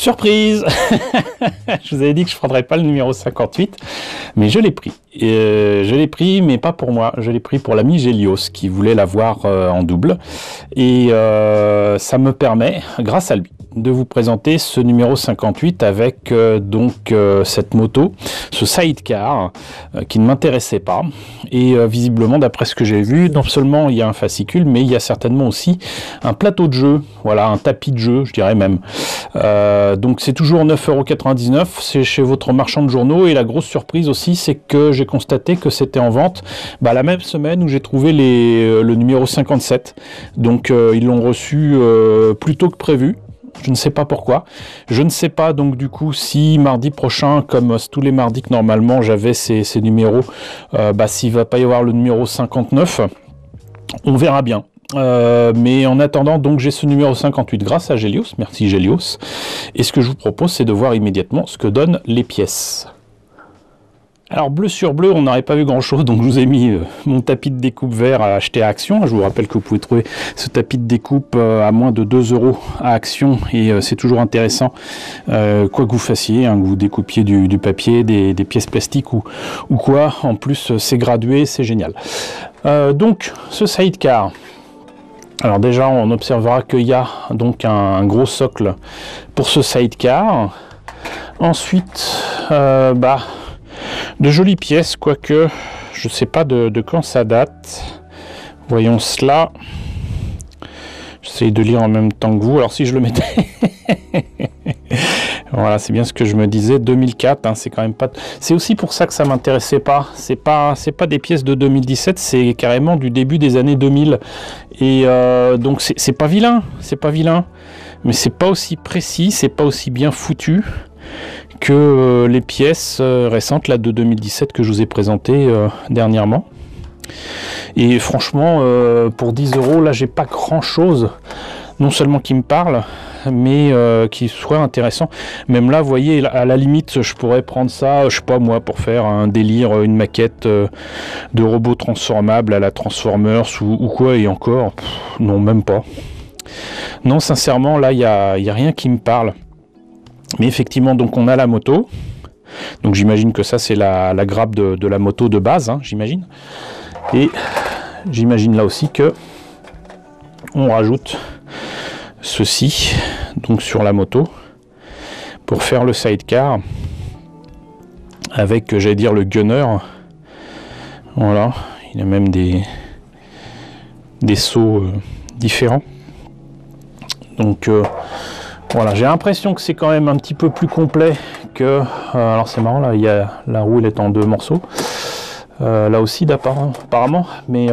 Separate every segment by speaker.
Speaker 1: Surprise. Je vous avais dit que je ne prendrais pas le numéro 58, mais je l'ai pris. Je l'ai pris, mais pas pour moi. Je l'ai pris pour l'ami Gélios, qui voulait l'avoir en double. Et ça me permet, grâce à lui, de vous présenter ce numéro 58 avec cette moto, ce sidecar, qui ne m'intéressait pas. Et visiblement, d'après ce que j'ai vu, non seulement il y a un fascicule, mais il y a certainement aussi un plateau de jeu, voilà, un tapis de jeu, je dirais même. Donc c'est toujours 9,99 €, c'est chez votre marchand de journaux, et la grosse surprise aussi, c'est que j'ai constaté que c'était en vente la même semaine où j'ai trouvé le numéro 57. Donc ils l'ont reçu plus tôt que prévu. Je ne sais pas pourquoi. Je ne sais pas donc du coup si mardi prochain, comme tous les mardis que normalement j'avais ces numéros, s'il ne va pas y avoir le numéro 59, on verra bien. Mais en attendant, donc j'ai ce numéro 58 grâce à Gélios, merci Gélios. Et ce que je vous propose, c'est de voir immédiatement ce que donnent les pièces. Alors bleu sur bleu, on n'aurait pas vu grand chose, donc je vous ai mis mon tapis de découpe vert à acheter à Action. Je vous rappelle que vous pouvez trouver ce tapis de découpe à moins de 2 € à Action, et c'est toujours intéressant, quoi que vous fassiez, que vous découpiez du papier, des pièces plastiques ou quoi. En plus, c'est gradué, c'est génial. Donc ce sidecar. Alors déjà, on observera qu'il y a donc un gros socle pour ce sidecar. Ensuite, de jolies pièces, quoique je ne sais pas de quand ça date. Voyons cela. J'essaye de lire en même temps que vous. Alors si je le mettais... Voilà, c'est bien ce que je me disais. 2004, c'est quand même pas... C'est aussi pour ça que ça m'intéressait pas. C'est pas des pièces de 2017, c'est carrément du début des années 2000. Et donc c'est pas vilain, mais c'est pas aussi précis, c'est pas aussi bien foutu que les pièces récentes là de 2017 que je vous ai présentées dernièrement. Et franchement, pour 10 €, là j'ai pas grand chose, non seulement qui me parle, mais qui soit intéressant. Même là, vous voyez, à la limite, je pourrais prendre ça, je sais pas moi, pour faire un délire, une maquette de robot transformable à la Transformers ou quoi, et encore, non, même pas. Non, sincèrement, là, il y a rien qui me parle. Mais effectivement, donc on a la moto. Donc j'imagine que ça, c'est la grappe de la moto de base, j'imagine. Et j'imagine là aussi que on rajoute ceci donc sur la moto pour faire le sidecar avec, j'allais dire, le gunner. Voilà, il y a même des sauts différents. Donc voilà, j'ai l'impression que c'est quand même un petit peu plus complet que... alors c'est marrant, là, la roue elle est en 2 morceaux. Là aussi apparemment, mais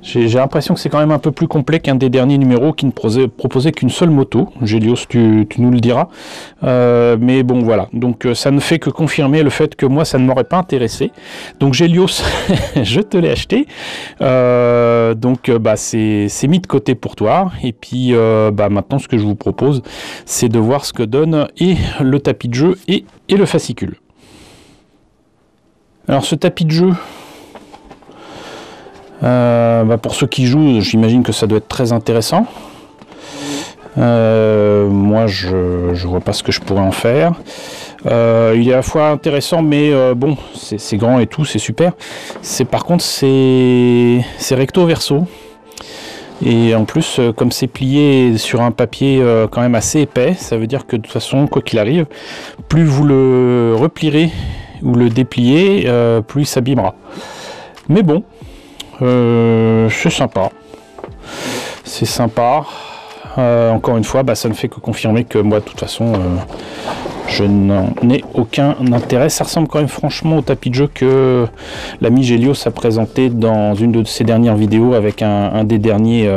Speaker 1: j'ai l'impression que c'est quand même un peu plus complet qu'un des derniers numéros qui ne proposait qu'une seule moto. Gélios, tu nous le diras. Mais bon, voilà. Donc ça ne fait que confirmer le fait que moi, ça ne m'aurait pas intéressé. Donc Gélios, je te l'ai acheté. Donc c'est mis de côté pour toi. Et puis maintenant, ce que je vous propose, c'est de voir ce que donne et le tapis de jeu et le fascicule. Alors ce tapis de jeu, pour ceux qui jouent, j'imagine que ça doit être très intéressant. Moi, je vois pas ce que je pourrais en faire. Il est à la fois intéressant, mais bon, c'est grand et tout, c'est super. Par contre, c'est recto verso. Et en plus, comme c'est plié sur un papier quand même assez épais, ça veut dire que de toute façon, quoi qu'il arrive, plus vous le replierez ou le déplier, plus il s'abîmera. Mais bon, c'est sympa. C'est sympa. Encore une fois, ça ne fait que confirmer que moi, de toute façon, je n'en ai aucun intérêt. Ça ressemble quand même franchement au tapis de jeu que l'ami Gélios a présenté dans une de ses dernières vidéos avec un des derniers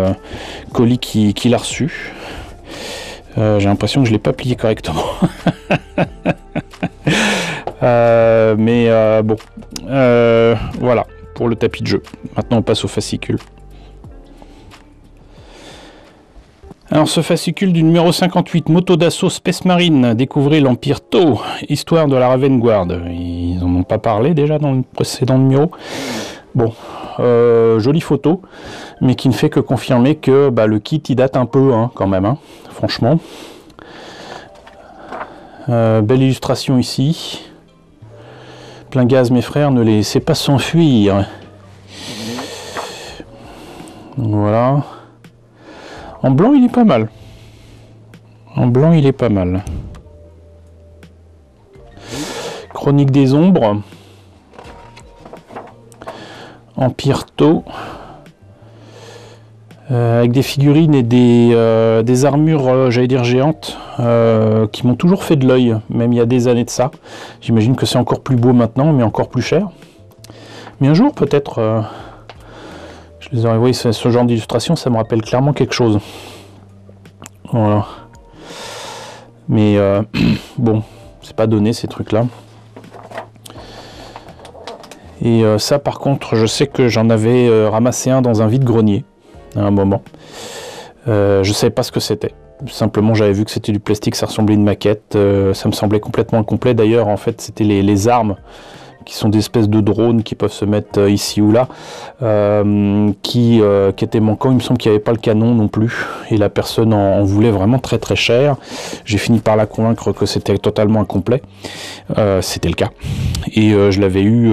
Speaker 1: colis qu'il a reçu. J'ai l'impression que je ne l'ai pas plié correctement. Bon, voilà pour le tapis de jeu. Maintenant on passe au fascicule. Alors ce fascicule du numéro 58, moto d'assaut Space Marine, découvrez l'Empire Tau, histoire de la Raven Guard. Ils n'en ont pas parlé déjà dans le précédent numéro. Bon, jolie photo, mais qui ne fait que confirmer que le kit il date un peu quand même, franchement. Belle illustration ici. Plein gaz, mes frères, ne les laissez pas s'enfuir. Voilà. En blanc, il est pas mal. En blanc, il est pas mal. Chronique des ombres. Empire Tau. Avec des figurines et des armures, j'allais dire géantes, qui m'ont toujours fait de l'œil, même il y a des années de ça. J'imagine que c'est encore plus beau maintenant, mais encore plus cher. Mais un jour, peut-être, je les aurais, oui, ce genre d'illustration, ça me rappelle clairement quelque chose. Voilà. Mais bon, c'est pas donné ces trucs-là. Et ça, par contre, je sais que j'en avais ramassé un dans un vide-grenier. À un moment. Je savais pas ce que c'était. Simplement, j'avais vu que c'était du plastique, ça ressemblait à une maquette. Ça me semblait complètement incomplet. D'ailleurs, en fait, c'était les armes qui sont des espèces de drones qui peuvent se mettre ici ou là, qui étaient manquants. Il me semble qu'il n'y avait pas le canon non plus. Et la personne en voulait vraiment très très cher. J'ai fini par la convaincre que c'était totalement incomplet. C'était le cas. Et je l'avais eu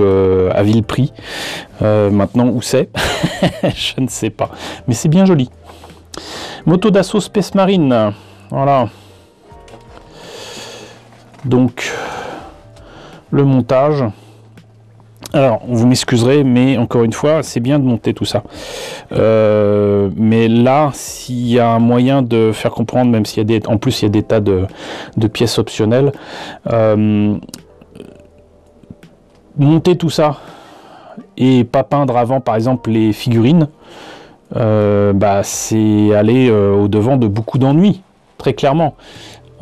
Speaker 1: à vil prix. Maintenant, où c'est? Je ne sais pas. Mais c'est bien joli. Moto d'assaut Space Marine. Voilà. Donc, le montage. Alors, vous m'excuserez, mais encore une fois, c'est bien de monter tout ça. Mais là, s'il y a un moyen de faire comprendre, même s'il y a en plus il y a des tas de pièces optionnelles, monter tout ça et pas peindre avant, par exemple, les figurines, c'est aller au-devant de beaucoup d'ennuis, très clairement.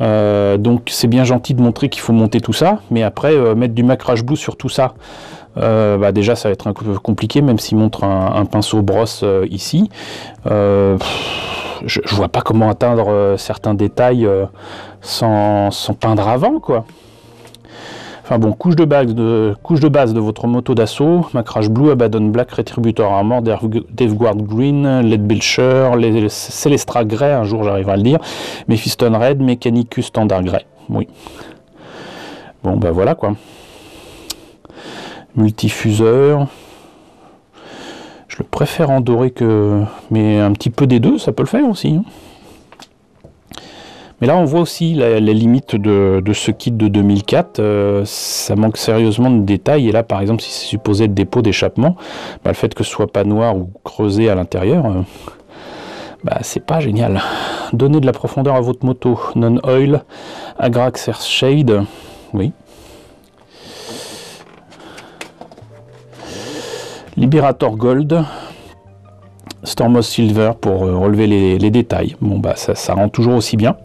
Speaker 1: Donc c'est bien gentil de montrer qu'il faut monter tout ça, mais après mettre du macrage blue sur tout ça, déjà ça va être un peu compliqué, même s'il montre un pinceau brosse ici. Je vois pas comment atteindre certains détails sans peindre avant, quoi. Enfin bon, couche de base de votre moto d'assaut, macrage blue, Abaddon Black, Retributor Armor, Deathguard Green, Lead Belcher, Celestra Grey, un jour j'arriverai à le dire, Mephiston Red, Mechanicus Standard Grey. Oui. Bon, voilà quoi. Multifuseur. Je le préfère en doré que... Mais un petit peu des deux, ça peut le faire aussi. Hein. Mais là, on voit aussi les limites de ce kit de 2004. Ça manque sérieusement de détails. Et là, par exemple, si c'est supposé être des pots d'échappement, le fait que ce soit pas noir ou creusé à l'intérieur, c'est pas génial. Donnez de la profondeur à votre moto. Non-oil, Agrax Air Shade. Oui. Liberator Gold. Stormos Silver pour relever les détails. Bon, ça rend toujours aussi bien.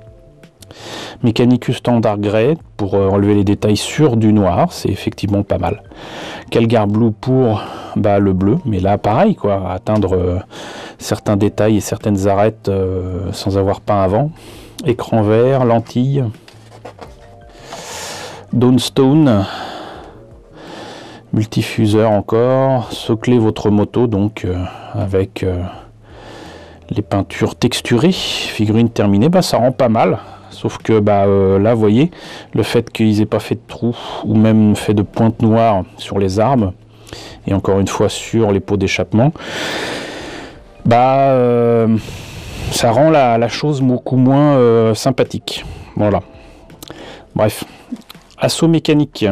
Speaker 1: Mechanicus Standard Grey pour relever les détails sur du noir, c'est effectivement pas mal. Calgar Blue pour le bleu, mais là pareil quoi, atteindre certains détails et certaines arêtes sans avoir peint avant. Écran vert, lentilles, Dawnstone, multifuseur encore, socler votre moto donc avec les peintures texturées, figurines terminées, ça rend pas mal. Sauf que là, vous voyez, le fait qu'ils aient pas fait de trous ou même fait de pointes noires sur les armes, et encore une fois sur les pots d'échappement, ça rend la chose beaucoup moins sympathique. Voilà. Bref. Assaut mécanique.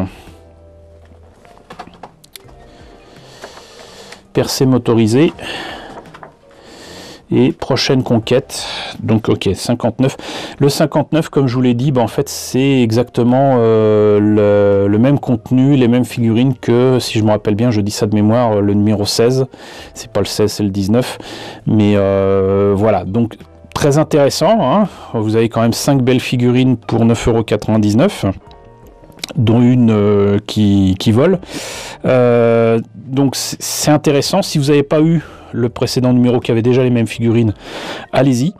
Speaker 1: Percée motorisée. Et prochaine conquête, donc ok, 59. Le 59, comme je vous l'ai dit, en fait, c'est exactement le même contenu, les mêmes figurines que, si je me rappelle bien, je dis ça de mémoire, le numéro 16. C'est pas le 16, c'est le 19. Mais voilà, donc très intéressant. Hein. Vous avez quand même 5 belles figurines pour 9,99 €. Dont une qui vole. Donc c'est intéressant. Si vous n'avez pas eu le précédent numéro qui avait déjà les mêmes figurines, allez-y.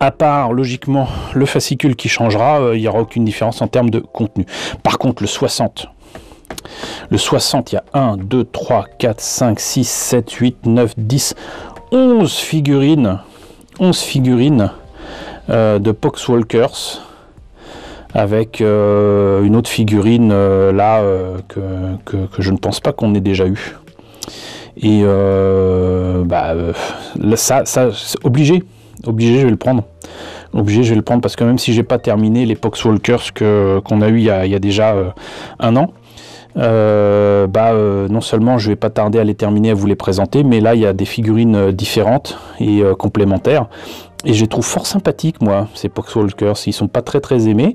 Speaker 1: À part, logiquement, le fascicule qui changera, il n'y aura aucune différence en termes de contenu. Par contre, le 60, il y a 1, 2, 3, 4, 5, 6, 7, 8, 9, 10, 11 figurines. 11 figurines de Poxwalkers. avec une autre figurine là que je ne pense pas qu'on ait déjà eu. Et ça c'est obligé, je vais le prendre. Obligé, je vais le prendre parce que même si j'ai pas terminé les Poxwalkers qu'on a eu il y a déjà un an, non seulement je vais pas tarder à les terminer, à vous les présenter, mais là il y a des figurines différentes et complémentaires. Et je les trouve fort sympathiques, moi, ces Poxwalkers. Ils sont pas très aimés,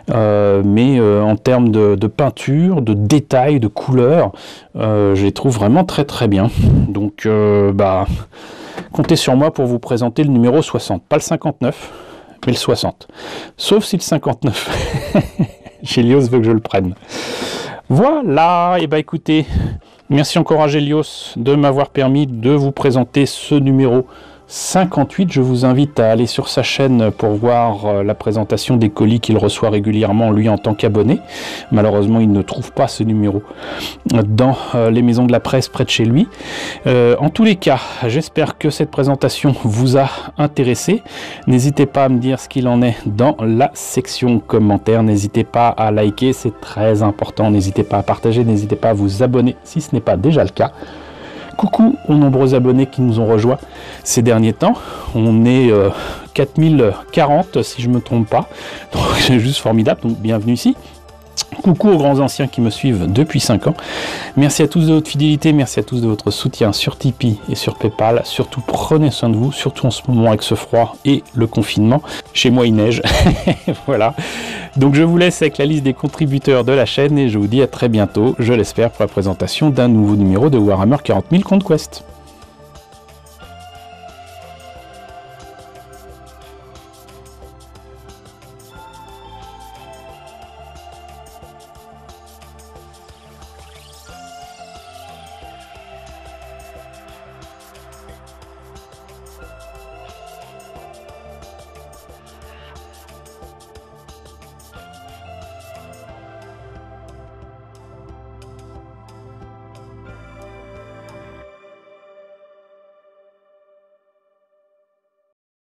Speaker 1: mais en termes de peinture, de détails, de couleurs, je les trouve vraiment très bien. Donc, comptez sur moi pour vous présenter le numéro 60. Pas le 59, mais le 60. Sauf si le 59, Gélios veut que je le prenne. Voilà, et écoutez, merci encore à Gélios de m'avoir permis de vous présenter ce numéro 58. Je vous invite à aller sur sa chaîne pour voir la présentation des colis qu'il reçoit régulièrement, lui, en tant qu'abonné. Malheureusement, il ne trouve pas ce numéro dans les maisons de la presse près de chez lui. En tous les cas, j'espère que cette présentation vous a intéressé. N'hésitez pas à me dire ce qu'il en est dans la section commentaires. N'hésitez pas à liker, c'est très important. N'hésitez pas à partager, n'hésitez pas à vous abonner si ce n'est pas déjà le cas. Coucou aux nombreux abonnés qui nous ont rejoints ces derniers temps. On est 4040 si je ne me trompe pas. Donc c'est juste formidable, donc bienvenue ici. Coucou aux grands anciens qui me suivent depuis 5 ans. Merci à tous de votre fidélité, merci à tous de votre soutien sur Tipeee et sur Paypal. Surtout prenez soin de vous, surtout en ce moment avec ce froid et le confinement. Chez moi il neige, voilà. Donc je vous laisse avec la liste des contributeurs de la chaîne et je vous dis à très bientôt, je l'espère, pour la présentation d'un nouveau numéro de Warhammer 40 000 Conquest.